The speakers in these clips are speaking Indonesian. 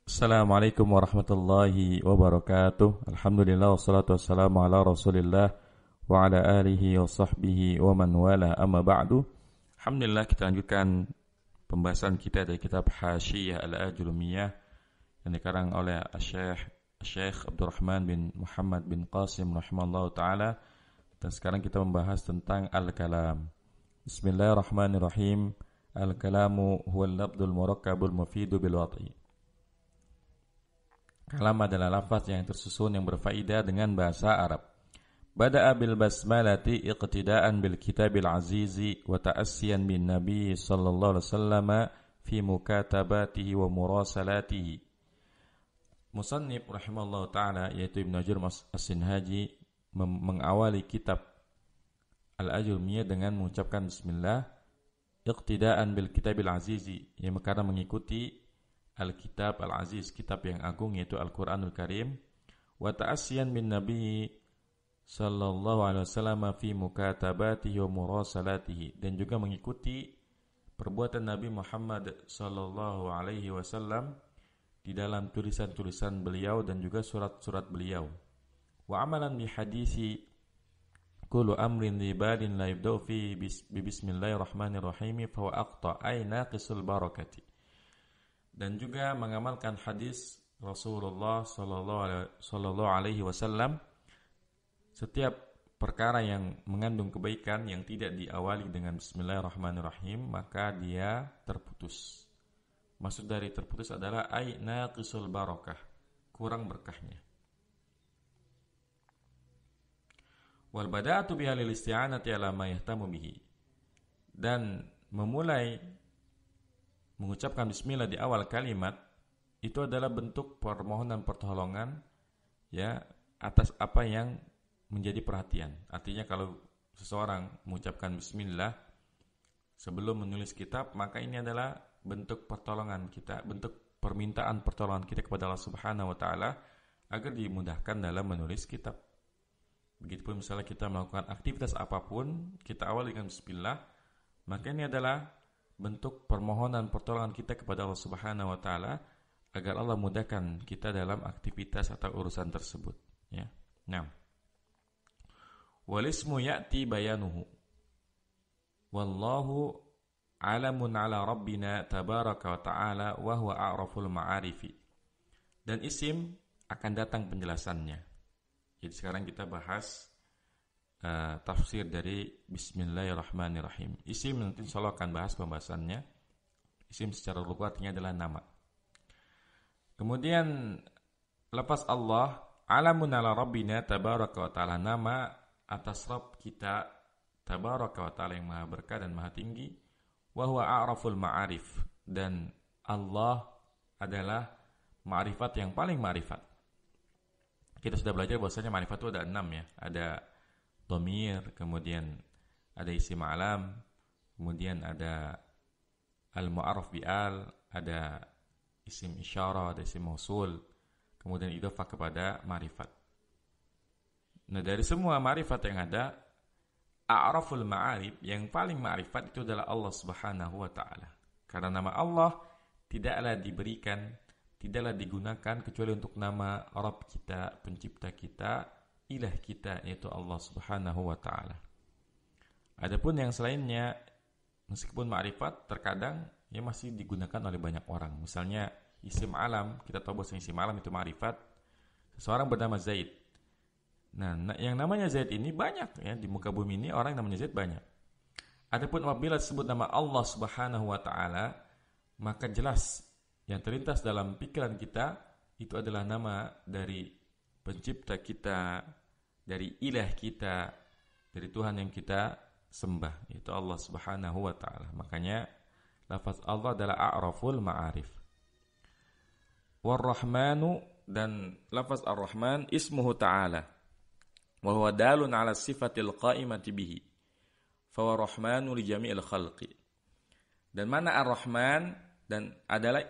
Assalamualaikum warahmatullahi wabarakatuh. Alhamdulillah wassalatu wassalamu ala Rasulillah wa ala alihi wa sahbihi wa man wala amma ba'du. Alhamdulillah, kita lanjutkan pembahasan kita dari kitab Hasyiyah Al-Ajrumiyah yang dikarang oleh Syekh Abdurrahman bin Muhammad bin Qasim rahimallahu taala. Dan sekarang kita membahas tentang al-kalam. Bismillahirrahmanirrahim. Al-kalamu huwal lafdzul murakkabul mufidu bil wad'i. Kalam adalah lafaz yang tersusun yang berfaedah dengan bahasa Arab. Bada'a bil basmalati iqtida'an bil kitabil azizi wa ta'assiyan bin nabi sallallahu alaihi wasallam fi mukatabatihi wa murasalatihi. Musannif rahimallahu ta'ala, yaitu Ibnu Hajar As-Sinhaji, mengawali kitab Al-Ajrumiyah dengan mengucapkan bismillah iqtida'an bil kitabil azizi, yang karena mengikuti Al-Kitab Al-Aziz, kitab yang agung, yaitu Al-Quranul Karim. Wa ta'asiyan bin Nabi sallallahu alaihi wasallam fi mukatabatihi wa murasalatihi, dan juga mengikuti perbuatan Nabi Muhammad sallallahu alaihi wasallam di dalam tulisan-tulisan beliau dan juga surat-surat beliau. Wa amalan bi hadisi kullu amrin li balin la yabda'u fi bismillahirrahmanirrahim fa huwa aqta ay naqisul barakati. Dan juga mengamalkan hadis Rasulullah sallallahu alaihi wasallam, setiap perkara yang mengandung kebaikan yang tidak diawali dengan bismillahirrahmanirrahim maka dia terputus. Maksud dari terputus adalah ay naqisul barakah, kurang berkahnya. Wal bada'atu biha lil isti'anati ala ma yahtamu bihi, dan memulai mengucapkan bismillah di awal kalimat itu adalah bentuk permohonan pertolongan ya atas apa yang menjadi perhatian. Artinya kalau seseorang mengucapkan bismillah sebelum menulis kitab, maka ini adalah bentuk pertolongan kita, bentuk permintaan pertolongan kita kepada Allah Subhanahu wa taala agar dimudahkan dalam menulis kitab. Begitupun misalnya kita melakukan aktivitas apapun, kita awali dengan bismillah, maka ini adalah bentuk permohonan pertolongan kita kepada Allah Subhanahu wa taala agar Allah mudahkan kita dalam aktivitas atau urusan tersebut, ya. Nah, walismu ya'ti bayanuhu wallahu alamun ala rabbina tabaraka wa ta'ala wa huwa a'raful ma'arifi. Dan isim akan datang penjelasannya. Jadi sekarang kita bahas tafsir dari Bismillahirrahmanirrahim. Isim nanti insyaallah akan bahas pembahasannya. Isim secara lugah artinya adalah nama. Kemudian lafaz Allah, alamun ala rabbina tabaraka wa ta'ala, nama atas Rabb kita tabaraka wa ta'ala yang maha berkah dan maha tinggi. Wa huwa a'raful ma'arif, dan Allah adalah ma'rifat yang paling ma'rifat. Kita sudah belajar bahwasanya ma'rifat itu ada 6 ya. Ada dhamir, kemudian ada isim alam, kemudian ada al-mu'arraf bi'al, ada isim isyarah, ada isim mausul, kemudian idhofah kepada ma'rifat. Nah, dari semua ma'rifat yang ada, a'raful ma'arif, yang paling ma'rifat itu adalah Allah Subhanahu wa ta'ala. Karena nama Allah tidaklah diberikan, tidaklah digunakan kecuali untuk nama Rabb kita, pencipta kita, ilah kita, yaitu Allah Subhanahu wa ta'ala. Adapun yang selainnya, meskipun ma'rifat, terkadang ya masih digunakan oleh banyak orang. Misalnya isim alam, kita tahu bahwa isim alam itu ma'rifat. Seseorang bernama Zaid. Nah, yang namanya Zaid ini banyak ya, di muka bumi ini orang yang namanya Zaid banyak. Adapun apabila disebut nama Allah Subhanahu wa ta'ala, maka jelas yang terlintas dalam pikiran kita itu adalah nama dari pencipta kita, dari ilah kita, dari Tuhan yang kita sembah, yaitu Allah Subhanahu wa ta'ala. Makanya lafaz Allah adalah a'raful ma'arif. War-Rahmanu, dan lafaz Ar-Rahman ismuhu ta'ala wa huwa dalun ala sifatil qa'imati bihi fa huwa rahmanu li jami'il khalqi. Dan mana Ar-Rahman, dan adalah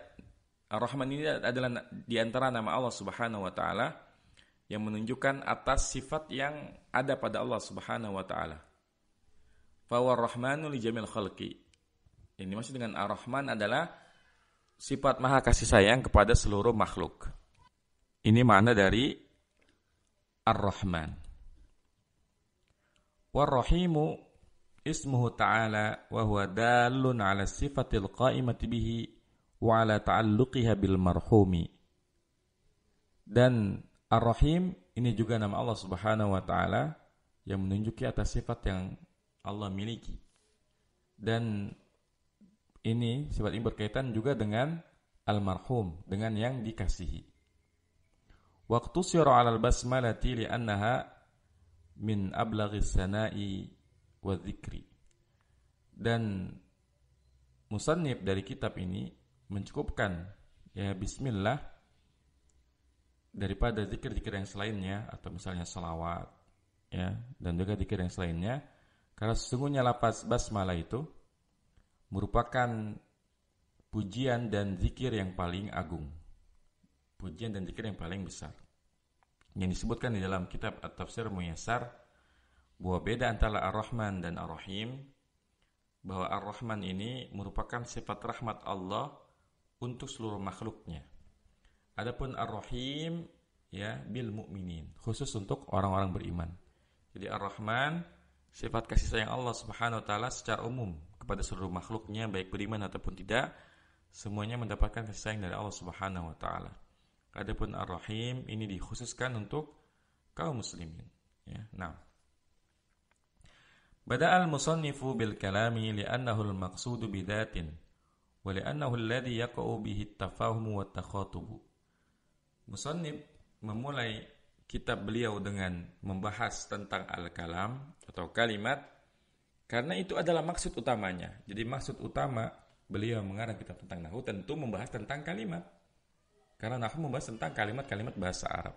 Ar-Rahman ini adalah di antara nama Allah Subhanahu wa ta'ala yang menunjukkan atas sifat yang ada pada Allah Subhanahu wa ta'ala. Fa huwa rahmanu li jamil khalqi. Yang dimaksud dengan Ar-Rahman adalah sifat maha kasih sayang kepada seluruh makhluk. Ini makna dari Ar-Rahman. War-Rahimu ismuhu ta'ala wa huwa dalun ala sifatil qa'imati bihi wa ala ta'alluqiha bil marhumi. Dan Ar-Rahim ini juga nama Allah Subhanahu wa taala yang menunjuki atas sifat yang Allah miliki. Dan ini sifat ini berkaitan juga dengan al-marhum, dengan yang dikasihi. Waqtu sira 'alal basmalati li'annaha min ablaghis sana'i wa dzikri. Dan musannif dari kitab ini mencukupkan ya bismillah daripada zikir-zikir yang selainnya, atau misalnya salawat ya, dan juga zikir yang selainnya, karena sesungguhnya lafaz basmalah itu merupakan pujian dan zikir yang paling agung, pujian dan zikir yang paling besar, yang disebutkan di dalam kitab At-Tafsir Muyassar bahwa beda antara Ar-Rahman dan Ar-Rahim, bahwa Ar-Rahman ini merupakan sifat rahmat Allah untuk seluruh makhluknya. Adapun Ar-Rahim ya bil mu'minin, khusus untuk orang-orang beriman. Jadi Ar-Rahman sifat kasih sayang Allah Subhanahu wa taala secara umum kepada seluruh makhluknya, baik beriman ataupun tidak, semuanya mendapatkan kasih sayang dari Allah Subhanahu wa taala. Adapun Ar-Rahim ini dikhususkan untuk kaum muslimin ya. Nah, bada'al musannifu bil kalami li'annahu al-maqsudu bidhatin wa li'annahu alladhi yaqa'u bihi at-tafahum wa at-takhatub. Musannif memulai kitab beliau dengan membahas tentang al-kalam atau kalimat, karena itu adalah maksud utamanya. Jadi maksud utama beliau mengarang kitab tentang nahwu tentu membahas tentang kalimat, karena nahwu membahas tentang kalimat-kalimat bahasa Arab.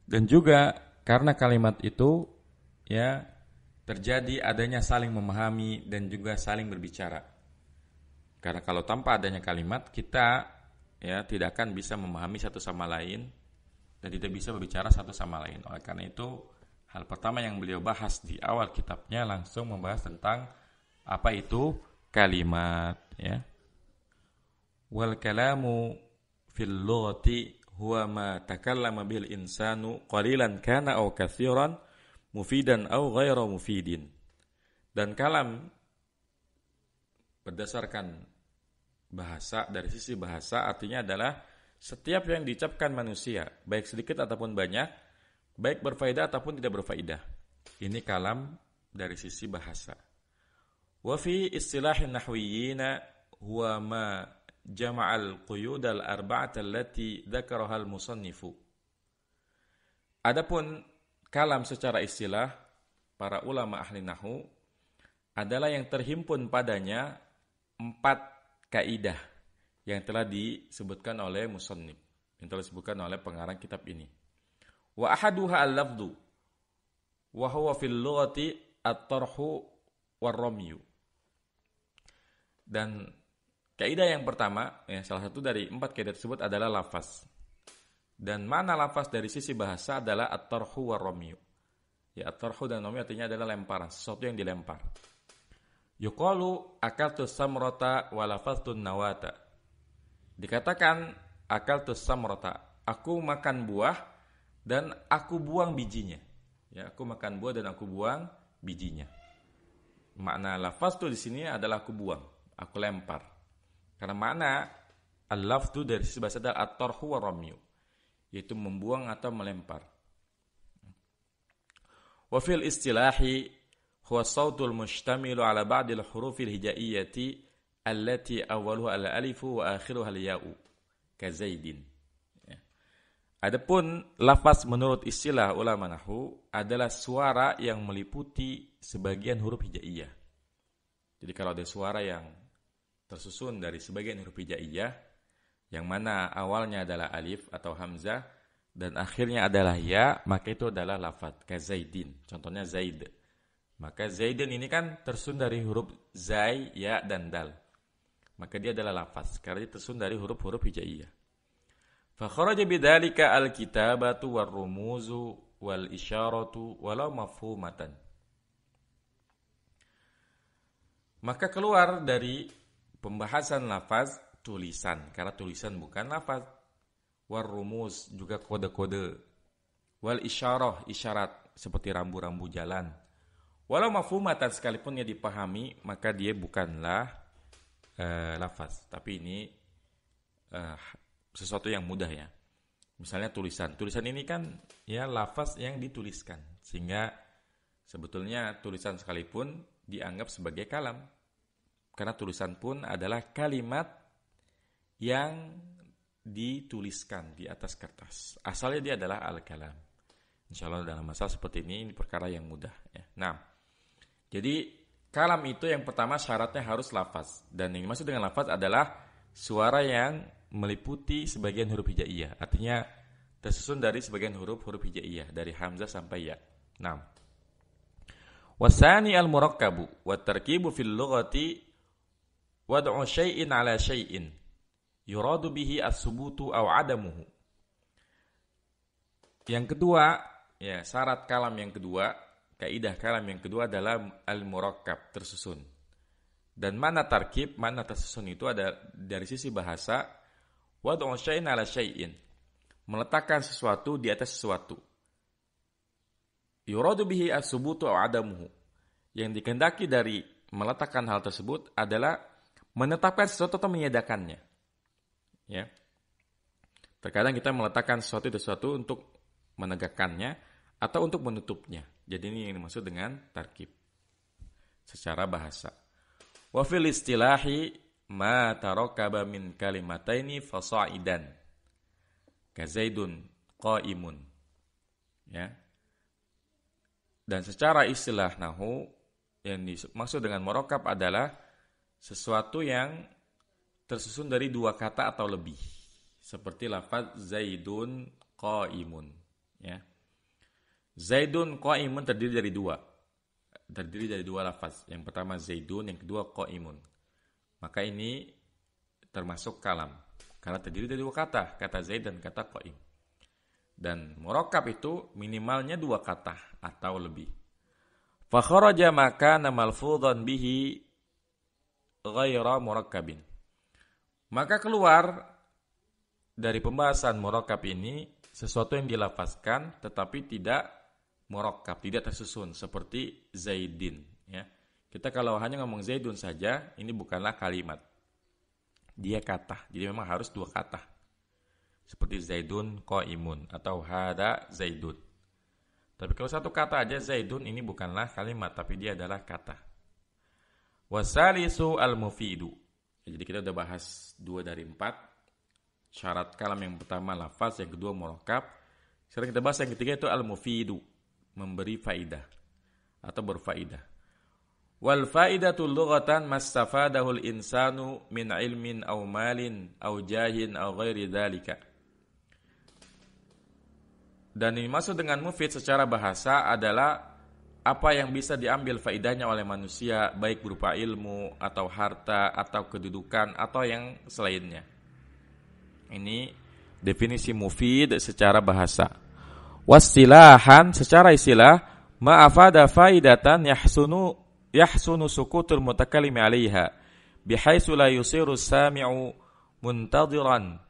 Dan juga karena kalimat itu ya terjadi adanya saling memahami dan juga saling berbicara. Karena kalau tanpa adanya kalimat, kita ya tidak akan bisa memahami satu sama lain dan tidak bisa berbicara satu sama lain. Oleh karena itu, hal pertama yang beliau bahas di awal kitabnya langsung membahas tentang apa itu kalimat ya. Wal kalamu fil lughati huwa ma takallama bil insanu qalilan kana aw katsiran mufidan aw ghairu mufidin. Dan kalam berdasarkan bahasa, dari sisi bahasa artinya adalah setiap yang diucapkan manusia, baik sedikit ataupun banyak, baik berfaedah ataupun tidak berfaedah. Ini kalam dari sisi bahasa. Wa fi istilahin nahwiyyin huwa ma jama'al quyud al-arba'ah allati dzakaraha al-musannifu. Adapun kalam secara istilah para ulama ahli nahwu adalah yang terhimpun padanya 4 kaidah yang telah disebutkan oleh musannif, yang telah disebutkan oleh pengarang kitab ini. Wa ahaduha al-lafdhu wa huwa fil lughati at-tarhu war-ramyu. Dan kaidah yang pertama, ya, salah satu dari 4 kaidah tersebut adalah lafaz. Dan mana lafaz dari sisi bahasa adalah at-tarhu war-ramyu. Ya, at-tarhu dan ramyu artinya adalah lemparan, sesuatu yang dilempar. Yuqalu akaltu samrata wa lafaztu nawata. Dikatakan akaltu samrata, aku makan buah dan aku buang bijinya. Ya, aku makan buah dan aku buang bijinya. Makna lafaztu di sini adalah aku buang, aku lempar. Karena makna al-lafzu dari sisi bahasa adalah at-tarhu wa ramyu, yaitu membuang atau melempar. Wa fil istilahi huwa sautul mushtamilu ala ba'dil hurufil hijaiyati allati awwaluha al-alifu wa akhiruha al-ya'u ka zaidin. Adapun lafaz menurut istilah ulama nahwu adalah suara yang meliputi sebagian huruf hijaiyah. Jadi kalau ada suara yang tersusun dari sebagian huruf hijaiyah yang mana awalnya adalah alif atau hamzah dan akhirnya adalah ya, maka itu adalah lafaz ka zaidin. Contohnya zaid. Maka zaidin ini kan tersusun dari huruf zai, ya, dan dal. Maka dia adalah lafaz karena dia tersusun dari huruf-huruf hijaiyah. Fa kharaja bidzalika al-kitabatu war-rumuzu wal-isyaratu walau mafhumatan. Maka keluar dari pembahasan lafaz tulisan, karena tulisan bukan lafaz. War rumus, juga kode-kode. Wal isyarah, isyarat seperti rambu-rambu jalan. Walau mafhumatan, sekalipun ia dipahami, maka dia bukanlah lafaz, tapi ini sesuatu yang mudah ya. Misalnya tulisan. Tulisan ini kan ya lafaz yang dituliskan, sehingga sebetulnya tulisan sekalipun dianggap sebagai kalam. Karena tulisan pun adalah kalimat yang dituliskan di atas kertas. Asalnya dia adalah al-kalam. Insyaallah dalam masalah seperti ini perkara yang mudah ya. Nah, jadi kalam itu yang pertama syaratnya harus lafaz. Dan yang dimaksud dengan lafaz adalah suara yang meliputi sebagian huruf hijaiyah. Artinya tersusun dari sebagian huruf-huruf hijaiyah dari hamzah sampai ya. Nah, wasani al-murakkabu wa tarkibu fil lughati wad'u syai'in ala syai'in yuradu bihi as-subutu aw adamuhu. Yang kedua, ya syarat kalam yang kedua, kaidah kalam yang kedua adalah al-murakkab, tersusun. Dan mana tarkib, mana tersusun itu ada dari sisi bahasa wad'u syai'in ala syai'in, meletakkan sesuatu di atas sesuatu. Yuradu bihi as-subutu aw adamuhu. Yang dikehendaki dari meletakkan hal tersebut adalah menetapkan sesuatu atau menyedakannya. Ya. Terkadang kita meletakkan sesuatu untuk menegakkannya atau untuk menutupnya. Jadi ini yang dimaksud dengan tarkib secara bahasa. Wa fil istilahi ma tarakaba min kalimataini fasa'idan ka zaidun qaimun. Ya. Dan secara istilah nahwu yang dimaksud dengan murakkab adalah sesuatu yang tersusun dari dua kata atau lebih. Seperti lafaz zaidun qaimun, ya. Zaidun qaimun terdiri dari dua. Terdiri dari dua lafaz. Yang pertama zaidun, yang kedua qaimun. Maka ini termasuk kalam karena terdiri dari dua kata zaid dan kata qaim. Dan murakkab itu minimalnya dua kata atau lebih. Fa kharaja makana malfudhan bihi ghaira murakkabin. Maka keluar dari pembahasan murakkab ini sesuatu yang dilafazkan tetapi tidak murakkab, tidak tersusun seperti zaidin, ya. Kita kalau hanya ngomong zaidun saja, ini bukanlah kalimat. Dia kata. Jadi memang harus dua kata. Seperti zaidun qaimun atau hada zaidun. Tapi kalau satu kata aja zaidun, ini bukanlah kalimat tapi dia adalah kata. Wasalisu al-mufidu. Jadi kita sudah bahas 2 dari 4. Syarat kalam yang pertama lafaz, yang kedua murakkab. Sekarang kita bahas yang ketiga itu al-mufidu, memberi faidah atau berfaidah. Wal faidatul lughatan mastafadahu al-insanu min ilmin aw malin aw jahin aw ghairi dzalika. Dan ini maksud dengan mufid secara bahasa adalah apa yang bisa diambil faidahnya oleh manusia, baik berupa ilmu atau harta atau kedudukan atau yang selainnya. Ini definisi mufid secara bahasa. Wasilahan secara istilah ma'afada faidatan yahsunu sukutul mutakallimi 'alaiha bihaitsu la yusiru sami'u muntadiran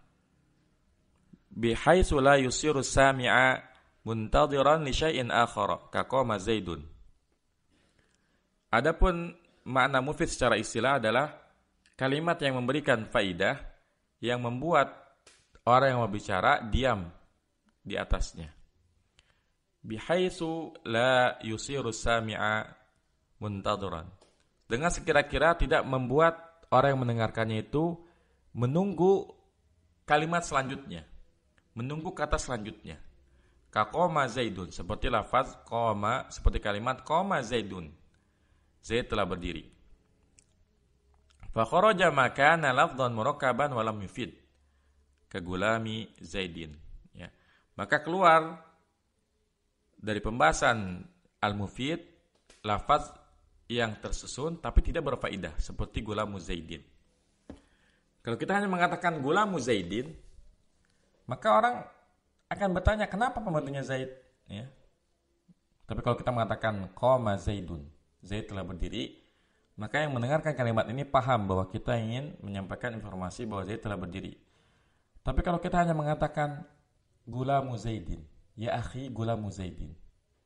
muntadiran li syai'in akhar ka qama zaidun. Adapun makna mufid secara istilah adalah kalimat yang memberikan faidah yang membuat orang yang berbicara diam di atasnya. Bihaitsu la yusiru sami'a muntadiran. Dengan sekira-kira tidak membuat orang yang mendengarkannya itu menunggu kalimat selanjutnya, menunggu kata selanjutnya. Kaqoma zaidun, seperti lafaz qoma, seperti kalimat qoma zaidun. Zaid telah berdiri. Fa kharaja makana lafdhan murakkaban wa lam yufid. Kagulami zaidin, ya. Maka keluar dari pembahasan al-mufid lafaz yang tersusun tapi tidak berfaedah seperti gulamu zaidin. Kalau kita hanya mengatakan gulamu zaidin, maka orang akan bertanya kenapa pembantunya Zaid, ya. Tapi kalau kita mengatakan qama Zaidun, Zaid telah berdiri, Maka yang mendengarkan kalimat ini paham bahwa kita ingin menyampaikan informasi bahwa Zaid telah berdiri. Tapi kalau kita hanya mengatakan gulamu Zaidin, ya akhi gulamu Zaidin,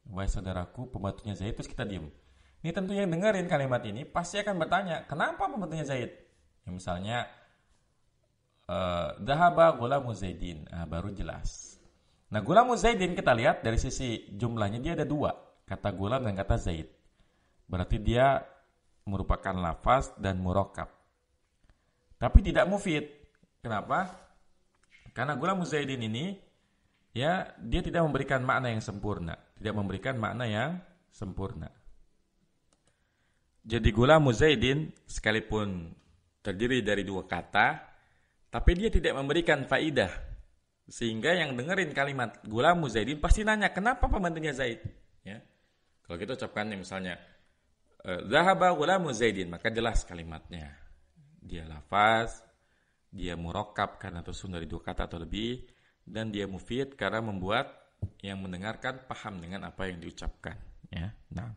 wahai saudaraku pembantunya Zaid, terus kita diam. Ini tentu yang dengerin kalimat ini pasti akan bertanya, kenapa pembantunya Zaid? Ya, misalnya dhahaba gulamu Zaidin, baru jelas. Nah, gulamu Zaidin kita lihat dari sisi jumlahnya dia ada dua, kata gulam dan kata Zaid. Berarti dia merupakan lafaz dan murakkab. Tapi tidak mufid. Kenapa? Karena gulamu Zaidin ini ya dia tidak memberikan makna yang sempurna, tidak memberikan makna yang sempurna. Jadi gulamu Zaidin sekalipun terdiri dari dua kata, tapi dia tidak memberikan faidah. Sehingga yang dengerin kalimat gulamu Zaidin pasti nanya, kenapa pembantunya Zaid? Ya. Kalau kita ucapkan misalnya Zahaba gulamu Zaidin, maka jelas kalimatnya. Dia lafaz, dia murakkab karena tersusun dari dua kata atau lebih, dan dia mufid karena membuat yang mendengarkan paham dengan apa yang diucapkan. Ya, nah.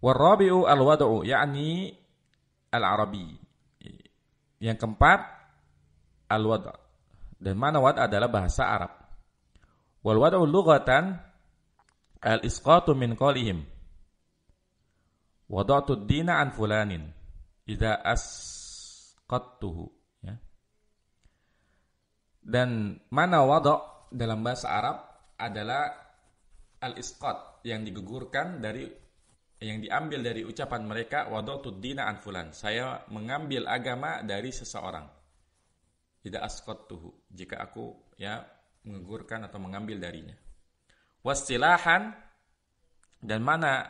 Warabi'u al-wad'u, yakni al-arabi. Yang keempat, al-wad'. Dan mana wad' adalah bahasa Arab. Wal wad'u lughatan al-isqatu min qawlihim wada'tu ad-dina an fulanin idza asqattuhu, ya. Dan mana wada' dalam bahasa Arab adalah al-isqat, yang digugurkan dari, yang diambil dari ucapan mereka, wada'tu ad-dina an fulan, saya mengambil agama dari seseorang. Idza asqattuhu, jika aku ya mengugurkan atau mengambil darinya. Wastilahan, dan mana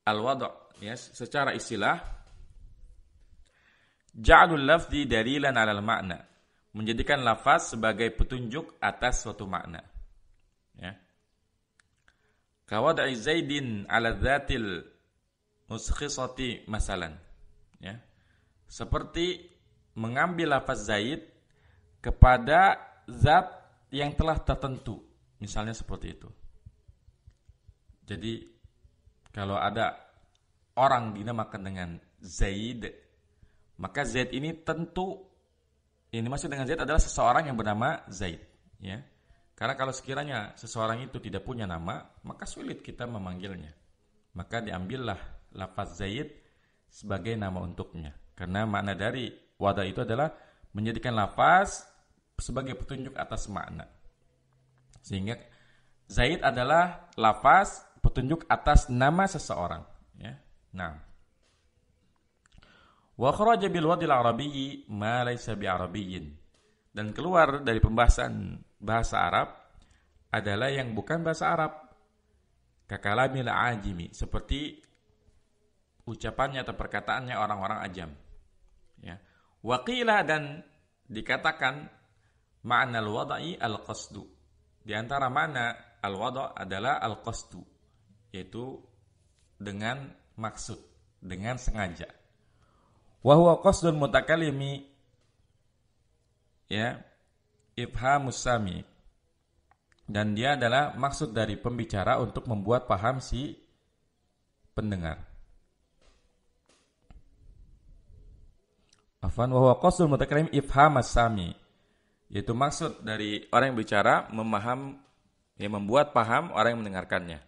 al-wad', ya, secara istilah, ja'alul lafzi dalilan 'alal makna, menjadikan lafaz sebagai petunjuk atas suatu makna, ya. Kawad'i Zaidin 'ala dzatil muskhisati masalan, ya. Seperti mengambil lafaz Zaid kepada zat yang telah tertentu, misalnya seperti itu. Jadi kalau ada orang dinamakan dengan Zaid, maka Zaid ini tentu, ini maksud dengan Zaid adalah seseorang yang bernama Zaid, ya. Karena kalau sekiranya seseorang itu tidak punya nama, maka sulit kita memanggilnya. Maka diambillah lafaz Zaid sebagai nama untuknya. Karena makna dari wada itu adalah menjadikan lafaz sebagai petunjuk atas makna. Sehingga Zaid adalah lafaz petunjuk atas nama seseorang, ya. Nah, wa kharaja bil wadil arabiyyi ma laysa bi arabiyyin, dan keluar dari pembahasan bahasa Arab adalah yang bukan bahasa Arab. Kakalamil ajimi, seperti ucapannya atau perkataannya orang-orang ajam, ya. Wa qila, dan dikatakan ma'na al-wada'i al-qasdu, di antara makna al-wada' adalah al-qasdu, yaitu dengan maksud, dengan sengaja. Wa huwa qasdul mutakallimi, ya, ifhamus sami, dan dia adalah maksud dari pembicara untuk membuat paham si pendengar. Afwan, wa huwa qasdul mutakallim ifhamas sami, yaitu maksud dari orang yang bicara membuat paham orang yang mendengarkannya.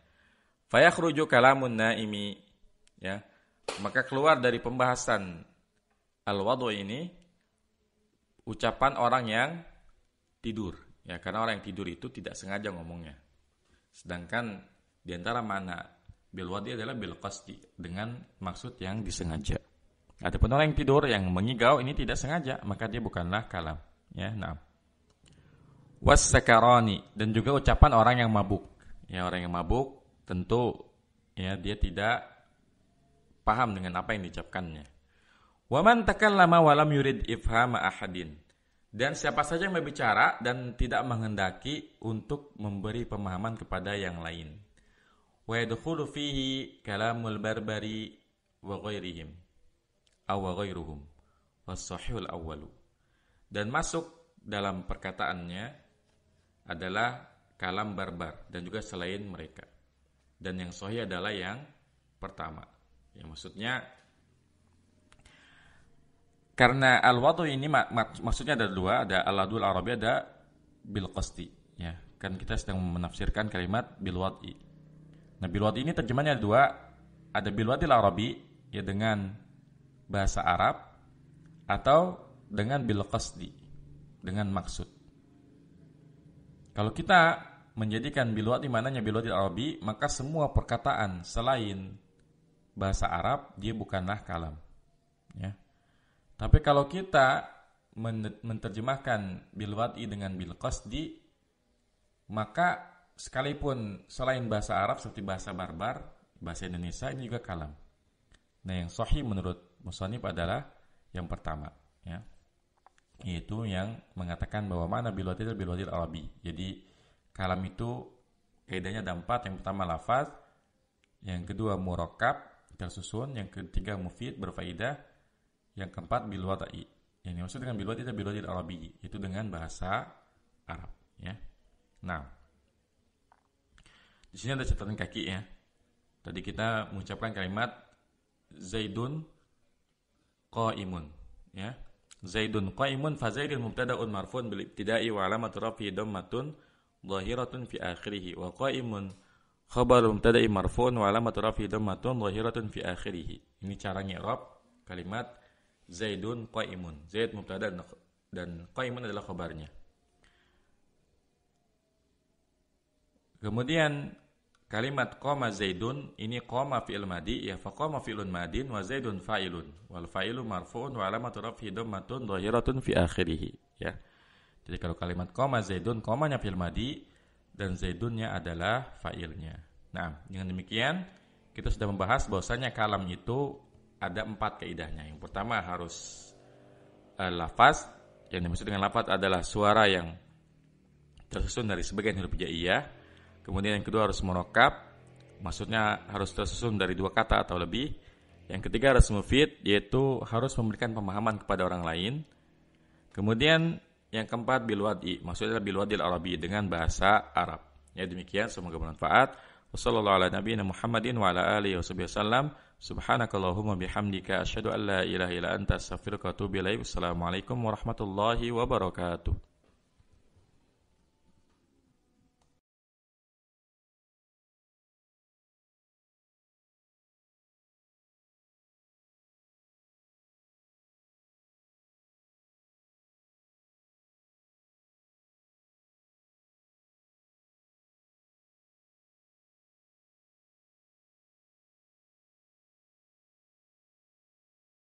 Fayakhruju kalamun naimi, ya, maka keluar dari pembahasan al-wadu ini ucapan orang yang tidur, ya, karena orang yang tidur itu tidak sengaja ngomongnya. Sedangkan di antara makna bil wadi adalah bil qasdi, dengan maksud yang disengaja. Adapun orang yang tidur yang mengigau ini tidak sengaja, maka dia bukanlah kalam, ya. Nah, was-sakarani, dan juga ucapan orang yang mabuk, ya, orang yang mabuk tentu, ya, dia tidak paham dengan apa yang diucapkannya. Wa man takallama wa lam yurid ifhama ahadin, dan siapa saja yang berbicara dan tidak menghendaki untuk memberi pemahaman kepada yang lain. Wa yadkhulu fihi kalamul barbari wa ghairihim aw ghairuhum was-sahihul awwalu, dan masuk dalam perkataannya adalah kalam barbar dan juga selain mereka. dan yang sahih adalah yang pertama. Ya, maksudnya karena al-wadu ini maksudnya ada dua, ada al-wadul arabi, ada bil qasdi. Ya, kan kita sedang menafsirkan kalimat bil wad'i. Nah, bil wad'i ini terjemahnya ada dua, ada bil wadil arabi ya dengan bahasa Arab atau dengan bil qasdi dengan maksud. Kalau kita menjadikan bil wad'i mananya bil wadil arabi, maka semua perkataan selain bahasa Arab dia bukanlah kalam. Ya. Tapi kalau kita menerjemahkan bil wad'i dengan bil qasdi, maka sekalipun selain bahasa Arab seperti bahasa barbar, bahasa Indonesia ini juga kalam. Nah, yang sahih menurut musannif adalah yang pertama, ya. Yaitu yang mengatakan bahwa mana bil wadil arabi. Jadi kalam itu kaidahnya ada 4. Yang pertama lafaz, yang kedua murakkab tersusun, yang ketiga mufid berfaedah, yang keempat bil wad'i. Yang dimaksud dengan bil wadil arabi itu dengan bahasa Arab, ya. Nah, di sini ada catatan kaki, ya. Tadi kita mengucapkan kalimat Zaidun qaimun, ya. Zaidun qaimun fa Zaidun mubtada'un marfu'un bil ibtida'i wa alamatu raf'ihi dhammatun dhahiratun fi akhirih wa qaimun khabaru mubtada'i marfu'un wa alamatu raf'ihi dhammatun dhahiratun fi akhirih. Ini cara i'rab kalimat Zaidun qaimun. Zaid mubtada dan qaimun adalah khabarnya. Kemudian kalimat qama Zaidun ini qama fi'il madi, ya, fa qama fi'lun madin wa Zaidun fa'ilun wal fa'ilu marfu'un wa alamatu raf'ihi dhammatun dhahiratun fi akhirih, ya. Jadi kalau kalimat qama Zaidun, qamanya fi'il madi dan Zaidunnya adalah fa'ilnya. Nah, dengan demikian kita sudah membahas bahwasanya kalam itu ada 4 kaidahnya. Yang pertama harus lafaz. Yang dimaksud dengan lafaz adalah suara yang tersusun dari sebagian huruf hijaiyah. Kemudian yang kedua harus murakkab, maksudnya harus tersusun dari 2 kata atau lebih. Yang ketiga harus mufid, yaitu harus memberikan pemahaman kepada orang lain. Kemudian yang keempat bil wad'i, maksudnya bil wadil arabi dengan bahasa Arab. Ya, demikian, semoga bermanfaat. Wassallallahu ala nabiyina Muhammadin wa ala alihi wasallam. Subhanakallahumma bihamdika asyhadu an la ilaha illa anta astaghfiruka wa atubu ilaik. Wassalamualaikum warahmatullahi wabarakatuh.